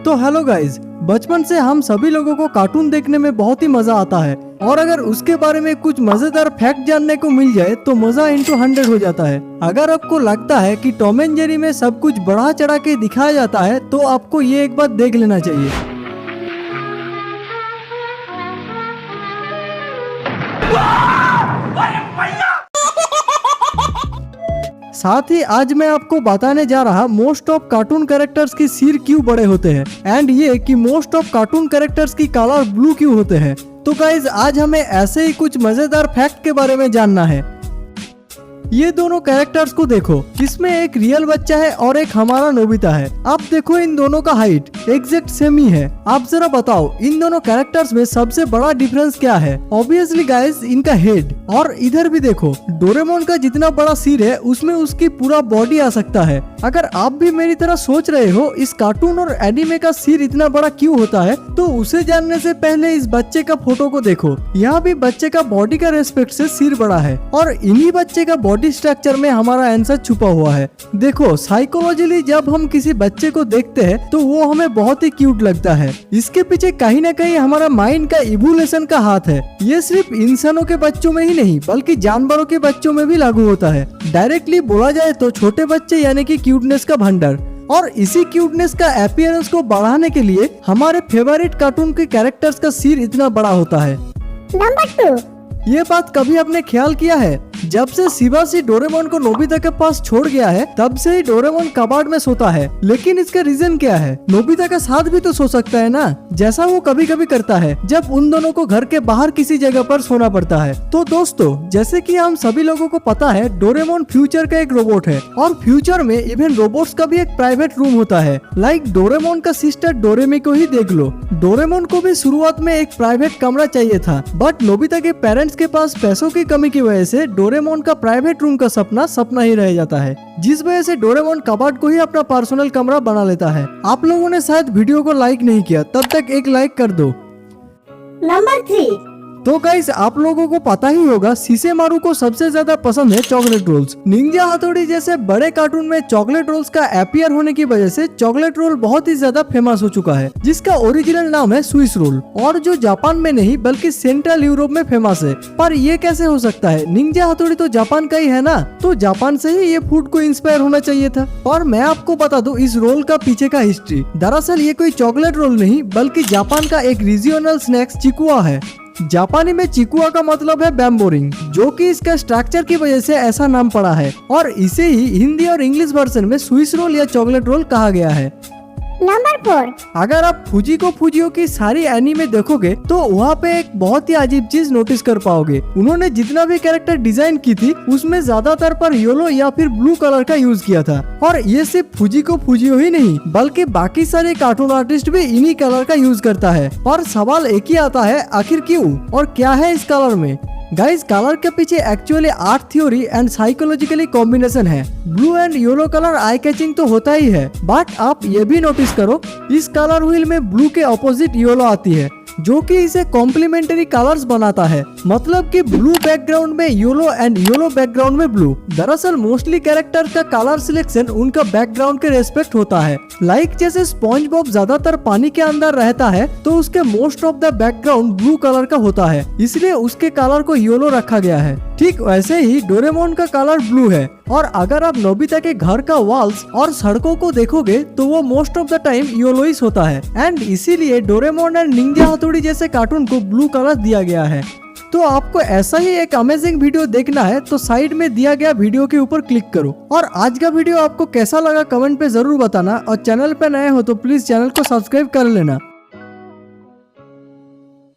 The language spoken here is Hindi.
तो हेलो गाइज, बचपन से हम सभी लोगों को कार्टून देखने में बहुत ही मजा आता है और अगर उसके बारे में कुछ मजेदार फैक्ट जानने को मिल जाए तो मजा इंटू 100 हो जाता है। अगर आपको लगता है कि टॉम एंड जेरी में सब कुछ बढ़ा चढ़ा के दिखाया जाता है तो आपको ये एक बार देख लेना चाहिए। साथ ही आज मैं आपको बताने जा रहा मोस्ट ऑफ कार्टून कैरेक्टर्स की सिर क्यों बड़े होते हैं एंड ये कि मोस्ट ऑफ कार्टून कैरेक्टर्स की कलर ब्लू क्यों होते हैं। तो गाइज आज हमें ऐसे ही कुछ मजेदार फैक्ट के बारे में जानना है। ये दोनों कैरेक्टर्स को देखो, इसमें एक रियल बच्चा है और एक हमारा नोबिता है। आप देखो इन दोनों का हाइट एग्जैक्ट सेम ही है। आप जरा बताओ इन दोनों कैरेक्टर्स में सबसे बड़ा डिफरेंस क्या है? ऑब्वियसली गाइस इनका हेड। और इधर भी देखो, डोरेमोन का जितना बड़ा सिर है उसमें उसकी पूरा बॉडी आ सकता है। अगर आप भी मेरी तरह सोच रहे हो इस कार्टून और एनिमे का सिर इतना बड़ा क्यों होता है तो उसे जानने से पहले इस बच्चे का फोटो को देखो। यहाँ भी बच्चे का बॉडी का रेस्पेक्ट से सिर बड़ा है और इन्हीं बच्चे का बॉडी स्ट्रक्चर में हमारा आंसर छुपा हुआ है। देखो साइकोलॉजिकली जब हम किसी बच्चे को देखते हैं तो वो हमें बहुत ही क्यूट लगता है। इसके पीछे कहीं ना कहीं हमारा माइंड का इवोल्यूशन का हाथ है। ये सिर्फ इंसानों के बच्चों में ही नहीं बल्कि जानवरों के बच्चों में भी लागू होता है। डायरेक्टली बोला जाए तो छोटे बच्चे यानी कि क्यूटनेस का भंडार। और इसी क्यूटनेस का अपीयरेंस को बढ़ाने के लिए हमारे फेवरेट कार्टून के कैरेक्टर्स का सिर इतना बड़ा होता है। नंबर 2, ये बात कभी आपने ख्याल किया है? जब से शिबाशी डोरेमोन को नोबिता के पास छोड़ गया है तब से ही डोरेमोन कबाड़ में सोता है। लेकिन इसका रीजन क्या है? नोबिता का साथ भी तो सो सकता है ना, जैसा वो कभी कभी करता है जब उन दोनों को घर के बाहर किसी जगह पर सोना पड़ता है। तो दोस्तों जैसे कि हम सभी लोगों को पता है डोरेमोन फ्यूचर का एक रोबोट है और फ्यूचर में इवन रोबोट्स का भी एक प्राइवेट रूम होता है। लाइक डोरेमोन का सिस्टर डोरेमी को ही देख लो। डोरेमोन को भी शुरुआत में एक प्राइवेट कमरा चाहिए था बट नोबिता के पेरेंट्स के पास पैसों की कमी की वजह से डोरेमोन का प्राइवेट रूम का सपना ही रह जाता है, जिस वजह से डोरेमोन कबाड़ को ही अपना पर्सनल कमरा बना लेता है। आप लोगों ने शायद वीडियो को लाइक नहीं किया, तब तक एक लाइक कर दो। नंबर 3, तो गाइस आप लोगों को पता ही होगा शिसेमारू को सबसे ज्यादा पसंद है चॉकलेट रोल्स। निंजा हथौड़ी जैसे बड़े कार्टून में चॉकलेट रोल्स का अपीयर होने की वजह से चॉकलेट रोल बहुत ही ज्यादा फेमस हो चुका है, जिसका ओरिजिनल नाम है स्विस रोल और जो जापान में नहीं बल्कि सेंट्रल यूरोप में फेमस है। पर ये कैसे हो सकता है? निंजा हथौड़ी तो जापान का ही है ना, तो जापान से ही ये फूड को इंस्पायर होना चाहिए था। और मैं आपको बता दूं इस रोल का पीछे का हिस्ट्री। दरअसल ये कोई चॉकलेट रोल नहीं बल्कि जापान का एक रीजियोनल स्नैक्स चिकुआ है। जापानी में चिकुआ का मतलब है बैम्बोरिंग, जो कि इसका स्ट्रक्चर की वजह से ऐसा नाम पड़ा है और इसे ही हिंदी और इंग्लिश वर्जन में स्विस रोल या चॉकलेट रोल कहा गया है। नंबर 4, अगर आप फुजिको फुजियो की सारी एनीमे देखोगे तो वहाँ पे एक बहुत ही अजीब चीज नोटिस कर पाओगे। उन्होंने जितना भी कैरेक्टर डिजाइन की थी उसमें ज्यादातर पर येलो या फिर ब्लू कलर का यूज किया था। और ये सिर्फ फुजिको फुजियो ही नहीं बल्कि बाकी सारे कार्टून आर्टिस्ट भी इन्हीं कलर का यूज करता है। पर सवाल एक ही आता है, आखिर क्यों और क्या है इस कलर में? गाइस कलर के पीछे actually art theory and psychologically combination है। Blue and yellow colour eye catching तो होता ही है बट आप ये भी नोटिस करो इस कलर व्हील में ब्लू के ऑपोजिट येलो आती है जो कि इसे कॉम्प्लीमेंट्री कलर्स बनाता है। मतलब कि ब्लू बैकग्राउंड में येलो एंड येलो बैकग्राउंड में ब्लू। दरअसल मोस्टली कैरेक्टर का कलर सिलेक्शन उनका बैकग्राउंड के रेस्पेक्ट होता है। लाइक जैसे स्पॉन्ज बॉब ज्यादातर पानी के अंदर रहता है तो उसके most of the background blue colour का होता है, इसलिए उसके कलर को येलो रखा गया है। ठीक वैसे ही डोरेमोन का कलर ब्लू है और अगर आप नोबिता के घर का वॉल्स और सड़कों को देखोगे तो वो most of the time yellowish होता है एंड इसीलिए डोरेमोन एंड निंजा हथौड़ी जैसे कार्टून को ब्लू कलर दिया गया है। तो आपको ऐसा ही एक अमेजिंग वीडियो देखना है तो साइड में दिया गया वीडियो के ऊपर क्लिक करो। और आज का वीडियो आपको कैसा लगा कमेंट पे जरूर बताना और चैनल पे नए हो तो प्लीज चैनल को सब्सक्राइब कर लेना।